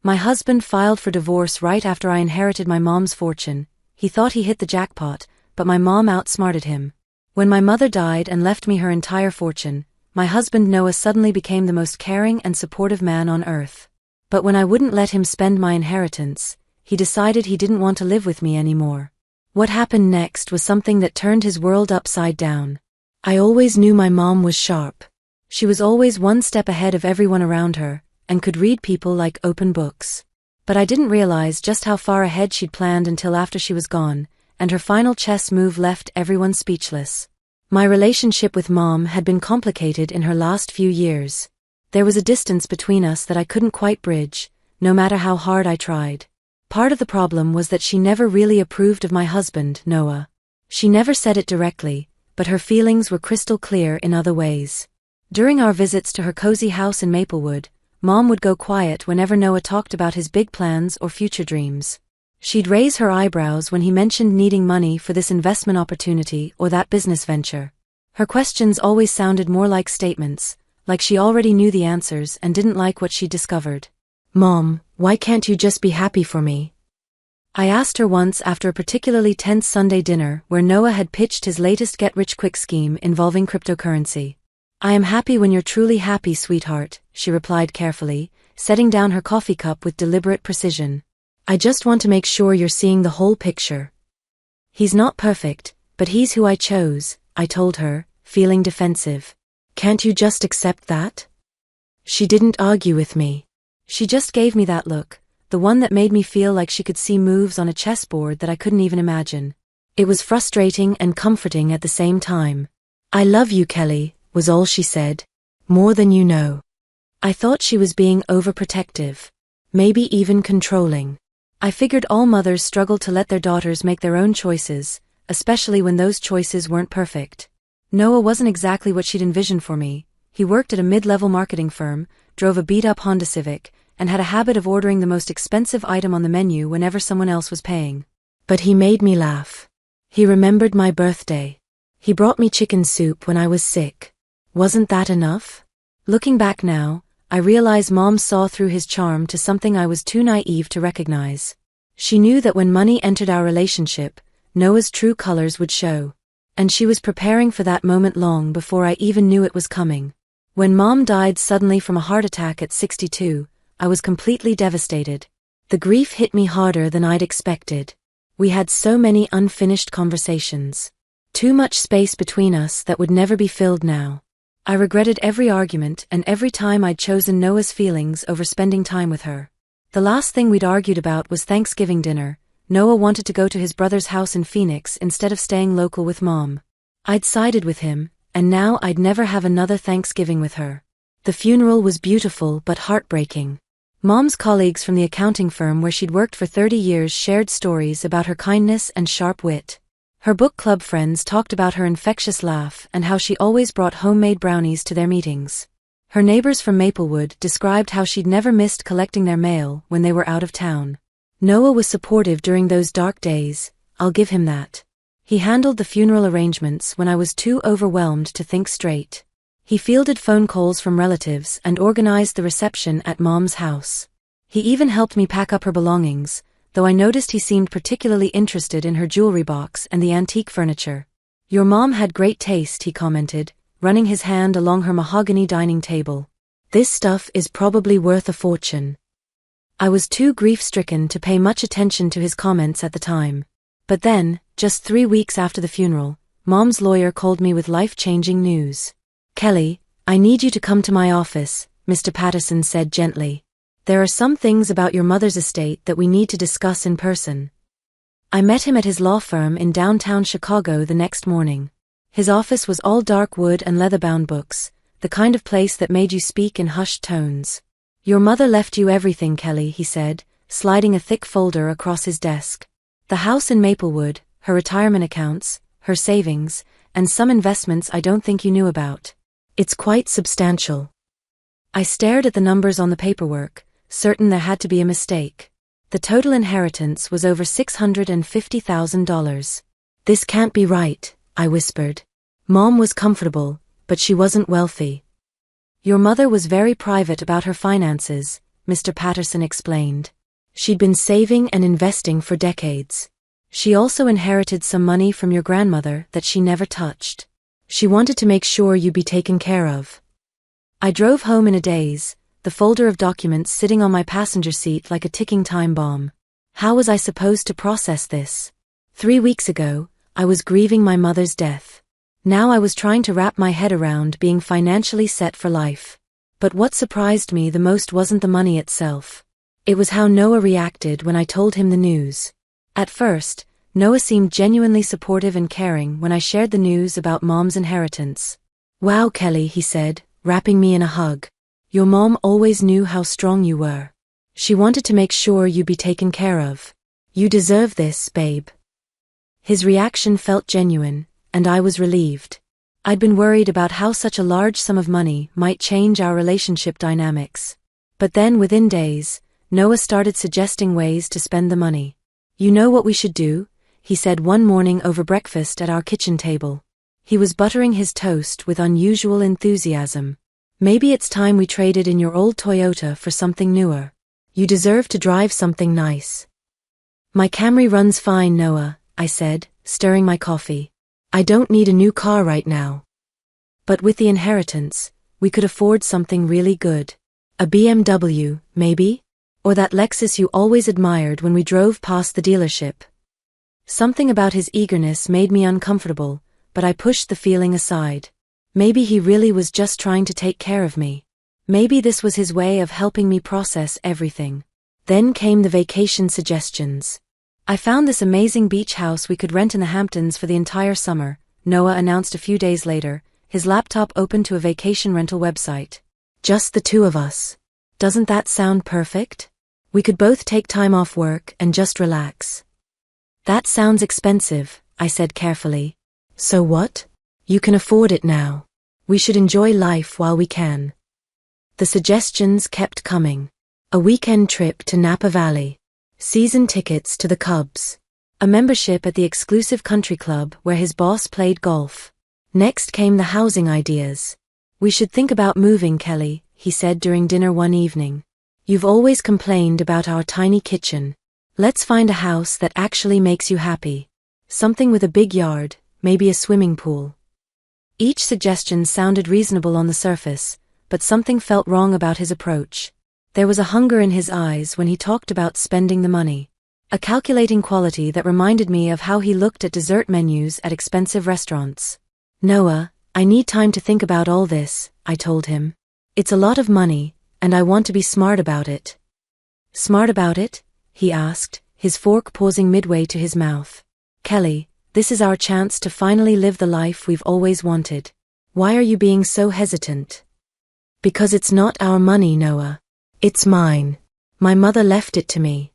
My husband filed for divorce right after I inherited my mom's fortune. He thought he hit the jackpot, but my mom outsmarted him. When my mother died and left me her entire fortune, my husband Noah suddenly became the most caring and supportive man on earth. But when I wouldn't let him spend my inheritance, he decided he didn't want to live with me anymore. What happened next was something that turned his world upside down. I always knew my mom was sharp. She was always one step ahead of everyone around her, and could read people like open books. But I didn't realize just how far ahead she'd planned until after she was gone, and her final chess move left everyone speechless. My relationship with Mom had been complicated in her last few years. There was a distance between us that I couldn't quite bridge, no matter how hard I tried. Part of the problem was that she never really approved of my husband, Noah. She never said it directly, but her feelings were crystal clear in other ways. During our visits to her cozy house in Maplewood, Mom would go quiet whenever Noah talked about his big plans or future dreams. She'd raise her eyebrows when he mentioned needing money for this investment opportunity or that business venture. Her questions always sounded more like statements, like she already knew the answers and didn't like what she'd discovered. "Mom, why can't you just be happy for me?" I asked her once after a particularly tense Sunday dinner where Noah had pitched his latest get-rich-quick scheme involving cryptocurrency. "I am happy when you're truly happy, sweetheart," she replied carefully, setting down her coffee cup with deliberate precision. "I just want to make sure you're seeing the whole picture. He's not perfect, but he's who I chose," I told her, feeling defensive. "Can't you just accept that?" She didn't argue with me. She just gave me that look, the one that made me feel like she could see moves on a chessboard that I couldn't even imagine. It was frustrating and comforting at the same time. "I love you, Kelly," was all she said. "More than you know." I thought she was being overprotective, maybe even controlling. I figured all mothers struggled to let their daughters make their own choices, especially when those choices weren't perfect. Noah wasn't exactly what she'd envisioned for me. He worked at a mid-level marketing firm, drove a beat-up Honda Civic, and had a habit of ordering the most expensive item on the menu whenever someone else was paying. But he made me laugh. He remembered my birthday. He brought me chicken soup when I was sick. Wasn't that enough? Looking back now, I realize Mom saw through his charm to something I was too naive to recognize. She knew that when money entered our relationship, Noah's true colors would show. And she was preparing for that moment long before I even knew it was coming. When Mom died suddenly from a heart attack at 62, I was completely devastated. The grief hit me harder than I'd expected. We had so many unfinished conversations. Too much space between us that would never be filled now. I regretted every argument and every time I'd chosen Noah's feelings over spending time with her. The last thing we'd argued about was Thanksgiving dinner. Noah wanted to go to his brother's house in Phoenix instead of staying local with Mom. I'd sided with him, and now I'd never have another Thanksgiving with her. The funeral was beautiful but heartbreaking. Mom's colleagues from the accounting firm where she'd worked for 30 years shared stories about her kindness and sharp wit. Her book club friends talked about her infectious laugh and how she always brought homemade brownies to their meetings. Her neighbors from Maplewood described how she'd never missed collecting their mail when they were out of town. Noah was supportive during those dark days, I'll give him that. He handled the funeral arrangements when I was too overwhelmed to think straight. He fielded phone calls from relatives and organized the reception at Mom's house. He even helped me pack up her belongings, though I noticed he seemed particularly interested in her jewelry box and the antique furniture. "Your mom had great taste," he commented, running his hand along her mahogany dining table. "This stuff is probably worth a fortune." I was too grief-stricken to pay much attention to his comments at the time. But then, just 3 weeks after the funeral, Mom's lawyer called me with life-changing news. "Kelly, I need you to come to my office," Mr. Patterson said gently. "There are some things about your mother's estate that we need to discuss in person." I met him at his law firm in downtown Chicago the next morning. His office was all dark wood and leather-bound books, the kind of place that made you speak in hushed tones. "Your mother left you everything, Kelly," he said, sliding a thick folder across his desk. "The house in Maplewood, her retirement accounts, her savings, and some investments I don't think you knew about. It's quite substantial." I stared at the numbers on the paperwork, certain there had to be a mistake. The total inheritance was over $650,000. "This can't be right," I whispered. Mom was comfortable, but she wasn't wealthy. "Your mother was very private about her finances," Mr. Patterson explained. She'd been saving and investing for decades. She also inherited some money from your grandmother that she never touched. She wanted to make sure you'd be taken care of. I drove home in a daze, the folder of documents sitting on my passenger seat like a ticking time bomb. How was I supposed to process this? 3 weeks ago, I was grieving my mother's death. Now I was trying to wrap my head around being financially set for life. But what surprised me the most wasn't the money itself. It was how Noah reacted when I told him the news. At first, Noah seemed genuinely supportive and caring when I shared the news about Mom's inheritance. "Wow, Kelly," he said, wrapping me in a hug. "Your mom always knew how strong you were. She wanted to make sure you'd be taken care of. You deserve this, babe." His reaction felt genuine, and I was relieved. I'd been worried about how such a large sum of money might change our relationship dynamics. But then within days, Noah started suggesting ways to spend the money. "You know what we should do?" he said one morning over breakfast at our kitchen table. He was buttering his toast with unusual enthusiasm. "Maybe it's time we traded in your old Toyota for something newer. You deserve to drive something nice." "My Camry runs fine, Noah," I said, stirring my coffee. "I don't need a new car right now." But with the inheritance, we could afford something really good. A BMW, maybe? Or that Lexus you always admired when we drove past the dealership. Something about his eagerness made me uncomfortable, but I pushed the feeling aside. Maybe he really was just trying to take care of me. Maybe this was his way of helping me process everything. Then came the vacation suggestions. "I found this amazing beach house we could rent in the Hamptons for the entire summer," Noah announced a few days later, his laptop open to a vacation rental website. "Just the two of us. Doesn't that sound perfect? We could both take time off work and just relax." "That sounds expensive," I said carefully. "So what? You can afford it now. We should enjoy life while we can." The suggestions kept coming. A weekend trip to Napa Valley. Season tickets to the Cubs. A membership at the exclusive country club where his boss played golf. Next came the housing ideas. "We should think about moving, Kelly," he said during dinner one evening. "You've always complained about our tiny kitchen. Let's find a house that actually makes you happy. Something with a big yard, maybe a swimming pool." Each suggestion sounded reasonable on the surface, but something felt wrong about his approach. There was a hunger in his eyes when he talked about spending the money. A calculating quality that reminded me of how he looked at dessert menus at expensive restaurants. "Noah, I need time to think about all this," I told him. "It's a lot of money, and I want to be smart about it." "Smart about it?" he asked, his fork pausing midway to his mouth. "Kelly, this is our chance to finally live the life we've always wanted. Why are you being so hesitant?" "Because it's not our money, Noah. It's mine. My mother left it to me."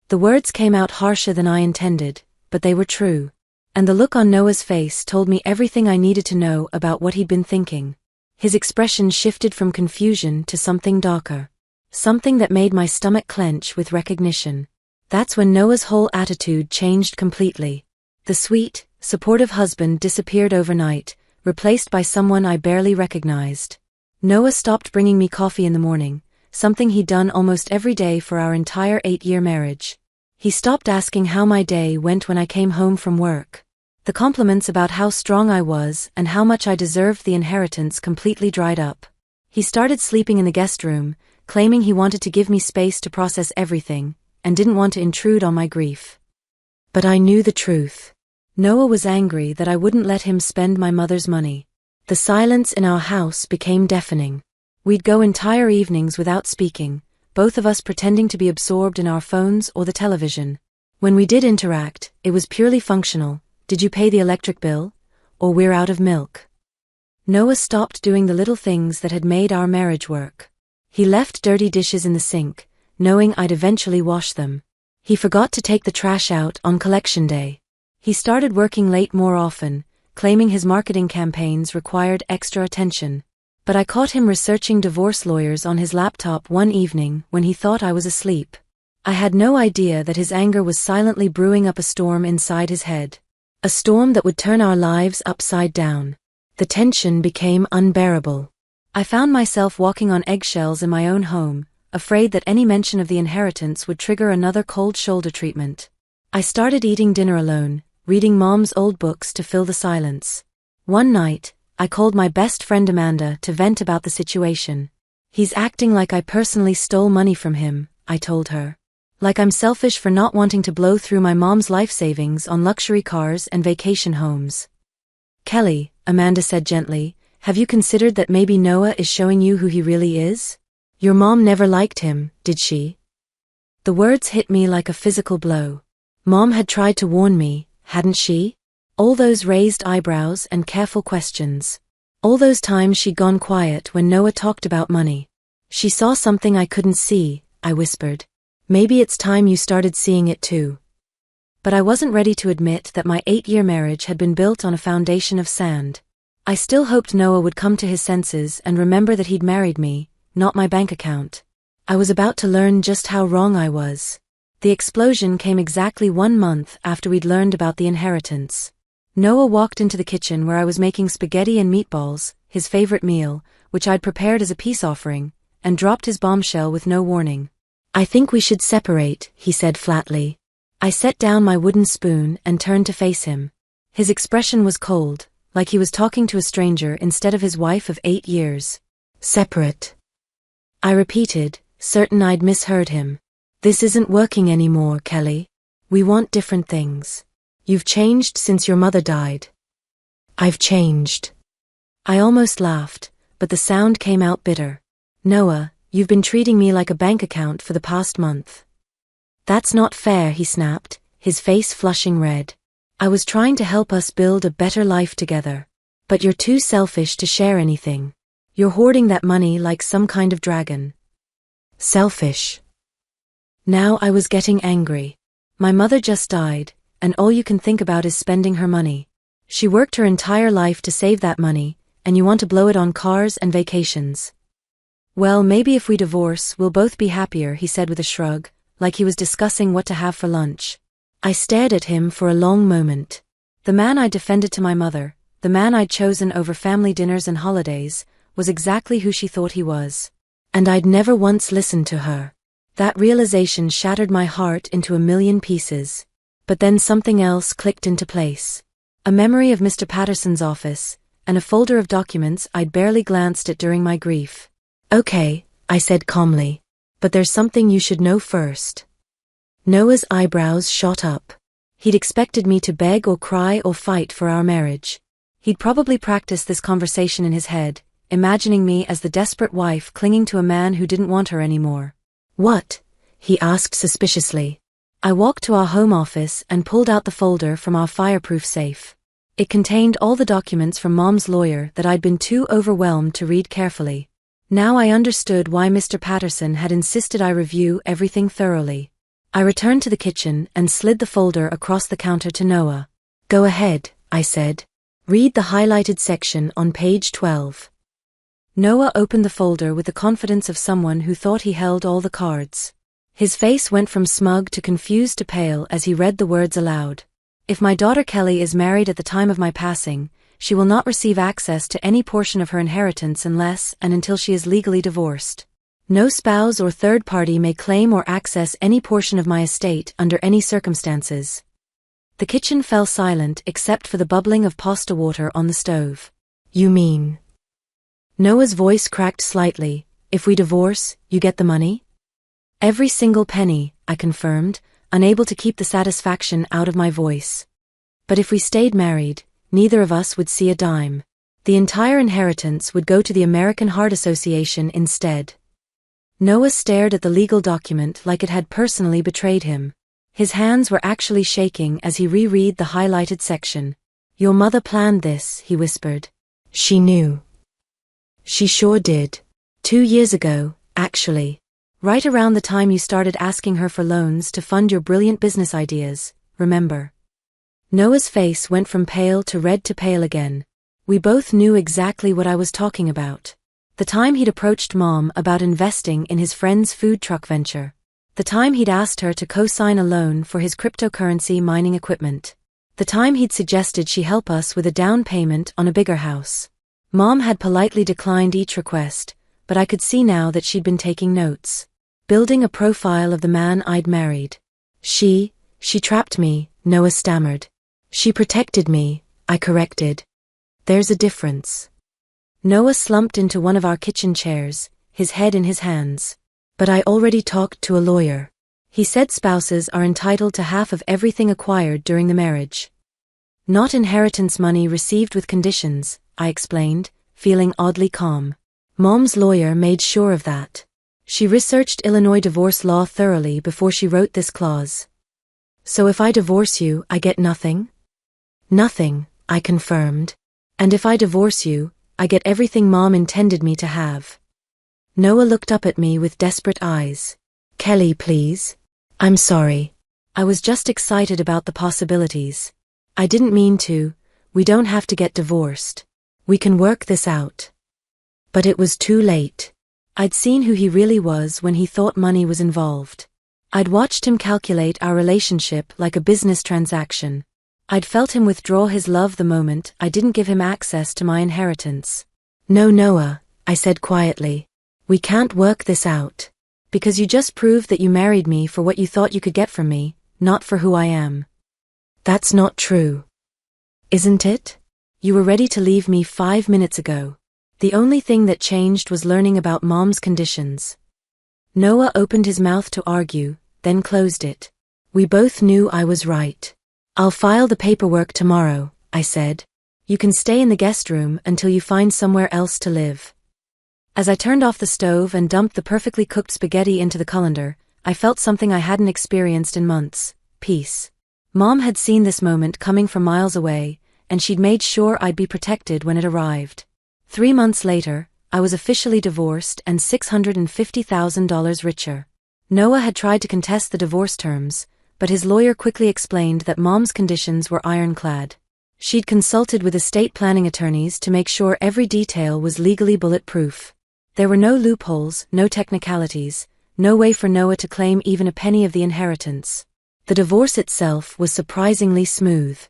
The words came out harsher than I intended, but they were true. And the look on Noah's face told me everything I needed to know about what he'd been thinking. His expression shifted from confusion to something darker. Something that made my stomach clench with recognition. That's when Noah's whole attitude changed completely. The sweet, supportive husband disappeared overnight, replaced by someone I barely recognized. Noah stopped bringing me coffee in the morning, something he'd done almost every day for our entire 8-year marriage. He stopped asking how my day went when I came home from work. The compliments about how strong I was and how much I deserved the inheritance completely dried up. He started sleeping in the guest room, claiming he wanted to give me space to process everything, and didn't want to intrude on my grief. But I knew the truth. Noah was angry that I wouldn't let him spend my mother's money. The silence in our house became deafening. We'd go entire evenings without speaking, both of us pretending to be absorbed in our phones or the television. When we did interact, it was purely functional. "Did you pay the electric bill?" Or "We're out of milk." Noah stopped doing the little things that had made our marriage work. He left dirty dishes in the sink, knowing I'd eventually wash them. He forgot to take the trash out on collection day. He started working late more often, claiming his marketing campaigns required extra attention. But I caught him researching divorce lawyers on his laptop one evening when he thought I was asleep. I had no idea that his anger was silently brewing up a storm inside his head. A storm that would turn our lives upside down. The tension became unbearable. I found myself walking on eggshells in my own home, afraid that any mention of the inheritance would trigger another cold shoulder treatment. I started eating dinner alone, reading Mom's old books to fill the silence. One night, I called my best friend Amanda to vent about the situation. "He's acting like I personally stole money from him," I told her. "Like I'm selfish for not wanting to blow through my mom's life savings on luxury cars and vacation homes." "Kelly," Amanda said gently, "have you considered that maybe Noah is showing you who he really is? Your mom never liked him, did she?" The words hit me like a physical blow. Mom had tried to warn me, hadn't she? All those raised eyebrows and careful questions. All those times she'd gone quiet when Noah talked about money. "She saw something I couldn't see," I whispered. "Maybe it's time you started seeing it too." But I wasn't ready to admit that my 8-year marriage had been built on a foundation of sand. I still hoped Noah would come to his senses and remember that he'd married me, not my bank account. I was about to learn just how wrong I was. The explosion came exactly 1 month after we'd learned about the inheritance. Noah walked into the kitchen where I was making spaghetti and meatballs, his favorite meal, which I'd prepared as a peace offering, and dropped his bombshell with no warning. "I think we should separate," he said flatly. I set down my wooden spoon and turned to face him. His expression was cold, like he was talking to a stranger instead of his wife of 8 years. "Separate," I repeated, certain I'd misheard him. "This isn't working anymore, Kelly. We want different things. You've changed since your mother died." "I've changed." I almost laughed, but the sound came out bitter. "Noah, you've been treating me like a bank account for the past month." "That's not fair," he snapped, his face flushing red. "I was trying to help us build a better life together. But you're too selfish to share anything. You're hoarding that money like some kind of dragon." Selfish. Now I was getting angry. My mother just died, and all you can think about is spending her money. She worked her entire life to save that money, and you want to blow it on cars and vacations. "Well, maybe if we divorce, we'll both be happier," he said with a shrug, like he was discussing what to have for lunch. I stared at him for a long moment. The man I'd defended to my mother, the man I'd chosen over family dinners and holidays, was exactly who she thought he was. And I'd never once listened to her. That realization shattered my heart into a million pieces. But then something else clicked into place. A memory of Mr. Patterson's office, and a folder of documents I'd barely glanced at during my grief. "Okay," I said calmly. "But there's something you should know first." Noah's eyebrows shot up. He'd expected me to beg or cry or fight for our marriage. He'd probably practiced this conversation in his head, imagining me as the desperate wife clinging to a man who didn't want her anymore. "What?" he asked suspiciously. I walked to our home office and pulled out the folder from our fireproof safe. It contained all the documents from Mom's lawyer that I'd been too overwhelmed to read carefully. Now I understood why Mr. Patterson had insisted I review everything thoroughly. I returned to the kitchen and slid the folder across the counter to Noah. "Go ahead," I said. "Read the highlighted section on page 12. Noah opened the folder with the confidence of someone who thought he held all the cards. His face went from smug to confused to pale as he read the words aloud. "If my daughter Kelly is married at the time of my passing, she will not receive access to any portion of her inheritance unless and until she is legally divorced. No spouse or third party may claim or access any portion of my estate under any circumstances." The kitchen fell silent except for the bubbling of pasta water on the stove. "You mean?" Noah's voice cracked slightly. "If we divorce, you get the money?" "Every single penny," I confirmed, unable to keep the satisfaction out of my voice. "But if we stayed married, neither of us would see a dime. The entire inheritance would go to the American Heart Association instead." Noah stared at the legal document like it had personally betrayed him. His hands were actually shaking as he reread the highlighted section. "Your mother planned this," he whispered. "She knew." "She sure did. 2 years ago, actually. Right around the time you started asking her for loans to fund your brilliant business ideas, remember?" Noah's face went from pale to red to pale again. We both knew exactly what I was talking about. The time he'd approached Mom about investing in his friend's food truck venture. The time he'd asked her to co-sign a loan for his cryptocurrency mining equipment. The time he'd suggested she help us with a down payment on a bigger house. Mom had politely declined each request, but I could see now that she'd been taking notes. building a profile of the man I'd married. She trapped me, Noah stammered. She protected me, I corrected. There's a difference. Noah slumped into one of our kitchen chairs, his head in his hands. But I already talked to a lawyer. He said spouses are entitled to half of everything acquired during the marriage. Not inheritance money received with conditions, I explained, feeling oddly calm. Mom's lawyer made sure of that. She researched Illinois divorce law thoroughly before she wrote this clause. So if I divorce you, I get nothing? Nothing, I confirmed. And if I divorce you, I get everything Mom intended me to have. Noah looked up at me with desperate eyes. Kelly, please. I'm sorry. I was just excited about the possibilities. I didn't mean to. We don't have to get divorced. We can work this out. But it was too late. I'd seen who he really was when he thought money was involved. I'd watched him calculate our relationship like a business transaction. I'd felt him withdraw his love the moment I didn't give him access to my inheritance. No, Noah, I said quietly. We can't work this out. Because you just proved that you married me for what you thought you could get from me, not for who I am. That's not true. Isn't it? You were ready to leave me 5 minutes ago. The only thing that changed was learning about Mom's conditions. Noah opened his mouth to argue, then closed it. We both knew I was right. I'll file the paperwork tomorrow, I said. You can stay in the guest room until you find somewhere else to live. As I turned off the stove and dumped the perfectly cooked spaghetti into the colander, I felt something I hadn't experienced in months: peace. Mom had seen this moment coming from miles away, and she'd made sure I'd be protected when it arrived. 3 months later, I was officially divorced and $650,000 richer. Noah had tried to contest the divorce terms, but his lawyer quickly explained that Mom's conditions were ironclad. She'd consulted with estate planning attorneys to make sure every detail was legally bulletproof. There were no loopholes, no technicalities, no way for Noah to claim even a penny of the inheritance. The divorce itself was surprisingly smooth.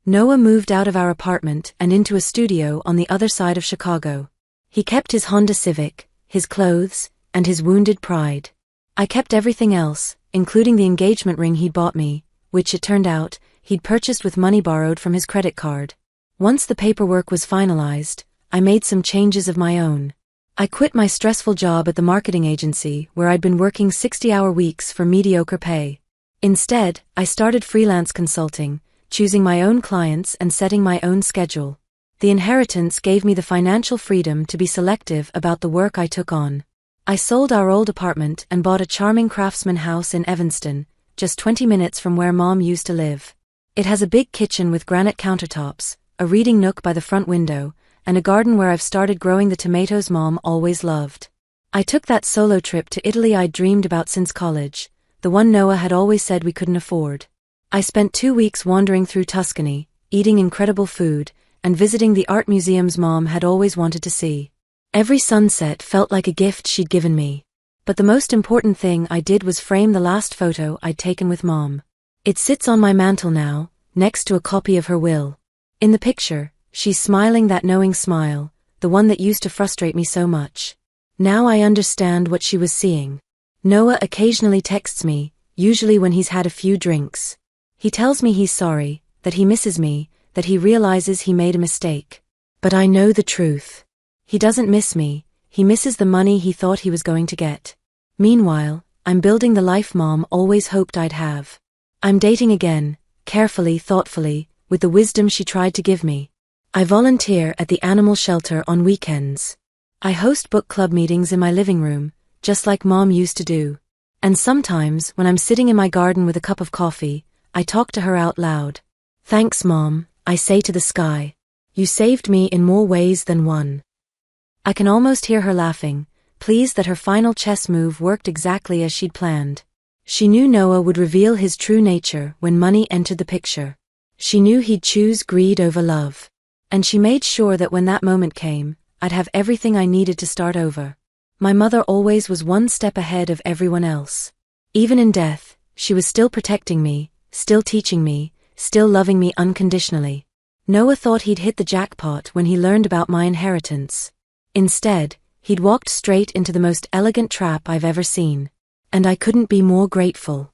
Noah moved out of our apartment and into a studio on the other side of Chicago. He kept his Honda Civic, his clothes, and his wounded pride. I kept everything else, including the engagement ring he'd bought me, which, it turned out, he'd purchased with money borrowed from his credit card. Once the paperwork was finalized, I made some changes of my own. I quit my stressful job at the marketing agency where I'd been working 60-hour weeks for mediocre pay. Instead, I started freelance consulting, choosing my own clients and setting my own schedule. The inheritance gave me the financial freedom to be selective about the work I took on. I sold our old apartment and bought a charming craftsman house in Evanston, just 20 minutes from where Mom used to live. It has a big kitchen with granite countertops, a reading nook by the front window, and a garden where I've started growing the tomatoes Mom always loved. I took that solo trip to Italy I'd dreamed about since college, the one Noah had always said we couldn't afford. I spent 2 weeks wandering through Tuscany, eating incredible food, and visiting the art museums Mom had always wanted to see. Every sunset felt like a gift she'd given me. But the most important thing I did was frame the last photo I'd taken with Mom. It sits on my mantel now, next to a copy of her will. In the picture, she's smiling that knowing smile, the one that used to frustrate me so much. Now I understand what she was seeing. Noah occasionally texts me, usually when he's had a few drinks. He tells me he's sorry, that he misses me, that he realizes he made a mistake. But I know the truth. He doesn't miss me, he misses the money he thought he was going to get. Meanwhile, I'm building the life Mom always hoped I'd have. I'm dating again, carefully, thoughtfully, with the wisdom she tried to give me. I volunteer at the animal shelter on weekends. I host book club meetings in my living room, just like Mom used to do. And sometimes, when I'm sitting in my garden with a cup of coffee, I talk to her out loud. Thanks, Mom, I say to the sky. You saved me in more ways than one. I can almost hear her laughing, pleased that her final chess move worked exactly as she'd planned. She knew Noah would reveal his true nature when money entered the picture. She knew he'd choose greed over love. And she made sure that when that moment came, I'd have everything I needed to start over. My mother always was one step ahead of everyone else. Even in death, she was still protecting me, still teaching me, still loving me unconditionally. Noah thought he'd hit the jackpot when he learned about my inheritance. Instead, he'd walked straight into the most elegant trap I've ever seen. and I couldn't be more grateful.